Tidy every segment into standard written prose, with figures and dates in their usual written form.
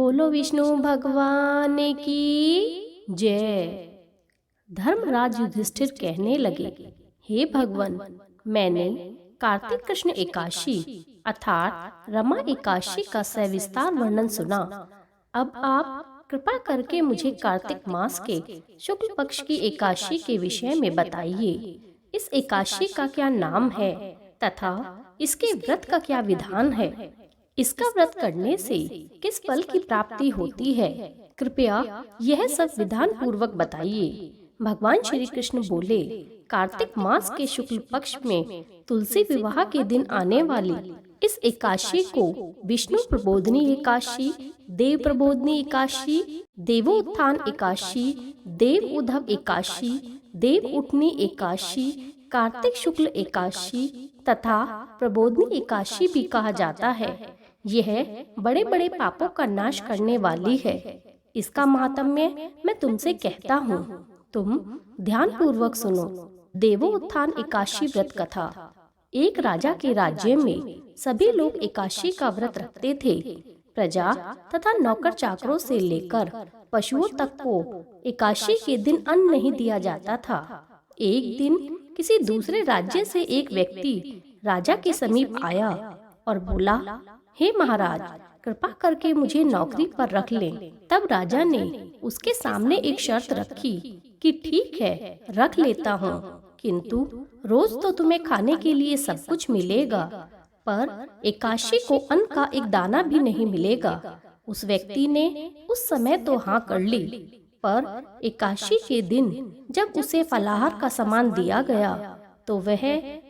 बोलो विष्णु भगवान की जय। धर्मराज युधिष्ठिर कहने लगे, हे भगवान, मैंने कार्तिक कृष्ण एकादशी अर्थात रमा एकादशी का सविस्तार वर्णन सुना। अब आप कृपा करके मुझे कार्तिक मास के शुक्ल पक्ष की एकादशी के विषय में बताइए। इस एकादशी का क्या नाम है तथा इसके व्रत का क्या विधान है? इसका व्रत करने से किस फल की प्राप्ति होती है? कृपया यह सब विधान पूर्वक बताइए। भगवान श्री कृष्ण बोले, कार्तिक मास के शुक्ल पक्ष में तुलसी विवाह के दिन आने वाली इस एकादशी को विष्णु प्रबोधनी एकादशी, देव प्रबोधनी एकादशी, देवोत्थान एकादशी, देव उद्धव एकादशी, देव उठनी एकादशी, कार्तिक शुक्ल एकादशी तथा प्रबोधनी एकादशी भी कहा जाता है। यह बड़े बड़े पापों का नाश करने वाली है। इसका महात्म्य मैं तुमसे कहता हूँ, तुम ध्यान पूर्वक सुनो। देवोत्थान एकादशी व्रत कथा। एक राजा के राज्य में सभी लोग एकादशी का व्रत रखते थे। प्रजा तथा नौकर चाकरों से लेकर पशुओं तक को एकादशी के दिन अन्न नहीं दिया जाता था। एक दिन किसी दूसरे राज्य से एक व्यक्ति राजा के समीप आया और बोला, हे महाराज, कृपा करके मुझे नौकरी पर रख लें। तब राजा ने उसके सामने एक शर्त रखी कि ठीक है, रख लेता हूँ, किंतु रोज तो तुम्हें खाने के लिए सब कुछ मिलेगा, पर एकादशी को अन्न का एक दाना भी नहीं मिलेगा। उस व्यक्ति ने उस समय तो हाँ कर ली, पर एकादशी के दिन जब उसे फलाहार का सामान दिया गया तो वह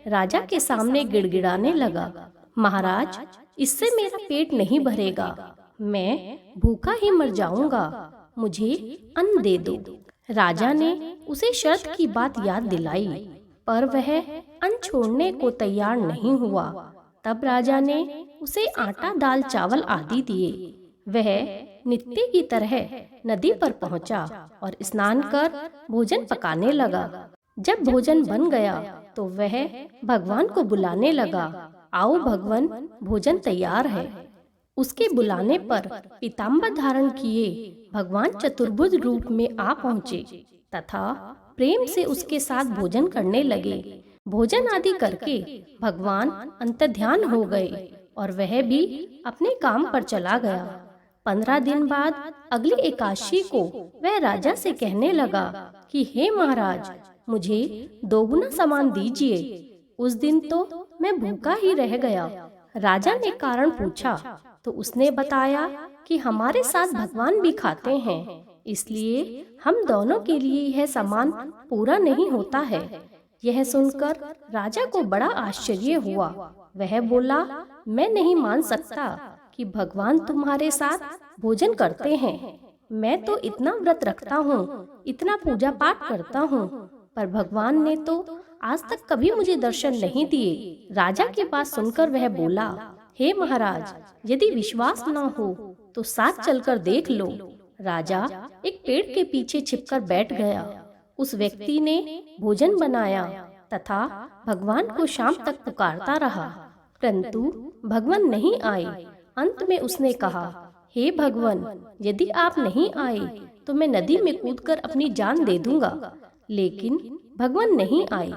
राजा के सामने गिड़गिड़ाने लगा, महाराज, इससे मेरा पेट नहीं भरेगा, मैं भूखा ही मर जाऊंगा, मुझे अन्न दे दो। राजा ने उसे शर्त की बात याद दिलाई, पर वह अन्न छोड़ने को तैयार नहीं हुआ। तब राजा ने उसे आटा, दाल, चावल आदि दिए। वह नित्य की तरह नदी पर पहुंचा और स्नान कर भोजन पकाने लगा। जब भोजन बन गया तो वह भगवान को बुलाने लगा, आओ भगवान, भोजन तैयार है। उसके बुलाने पर पीताम्बर धारण किए भगवान चतुर्भुज रूप में आ पहुँचे तथा प्रेम से उसके साथ भोजन करने लगे। भोजन आदि करके भगवान अंतर्ध्यान हो गए और वह भी अपने काम पर चला गया। 15 दिन बाद अगली एकादशी को वह राजा से कहने लगा कि हे महाराज, मुझे दोगुना सामान दीजिए। उस दिन तो मैं भूखा ही रह गया। राजा ने कारण पूछा तो उसने बताया कि हमारे साथ भगवान भी खाते हैं, इसलिए हम दोनों के लिए यह सामान पूरा नहीं होता है। यह सुनकर राजा को बड़ा आश्चर्य हुआ। वह बोला, मैं नहीं मान सकता कि भगवान तुम्हारे साथ भोजन करते हैं। मैं तो इतना व्रत रखता हूँ, इतना पूजा पाठ करता हूँ, पर भगवान ने तो आज तक कभी मुझे दर्शन नहीं दिए। राजा की बात सुनकर वह बोला, हे महाराज, यदि विश्वास न हो तो साथ चलकर देख लो। राजा एक पेड़ के पीछे छिपकर बैठ गया। उस व्यक्ति ने भोजन बनाया तथा भगवान को शाम तक पुकारता रहा, परंतु भगवान नहीं आए। अंत में उसने कहा, हे भगवान, यदि आप नहीं आए तो मैं नदी में कूदकर अपनी जान दे दूंगा। लेकिन भगवान नहीं आए।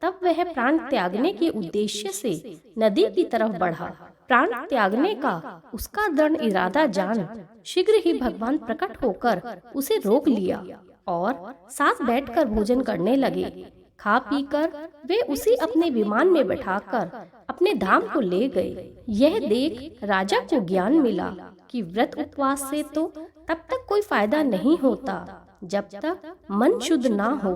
तब वह प्राण त्यागने के उद्देश्य से नदी की तरफ बढ़ा। प्राण त्यागने का उसका दृढ़ इरादा जान शीघ्र ही भगवान प्रकट होकर उसे रोक लिया और साथ बैठकर भोजन करने लगे। खा पीकर वे उसी अपने विमान में बैठाकर अपने धाम को ले गए। यह देख राजा को ज्ञान मिला कि व्रत उपवास से तो तब तक कोई फायदा नहीं होता जब तक मन शुद्ध ना हो,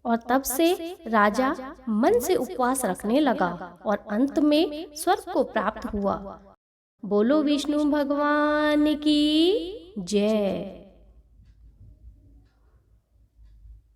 और तब से राजा मन से उपवास रखने लगा और अंत में स्वर्ग को प्राप्त हुआ। बोलो विष्णु भगवान की जय।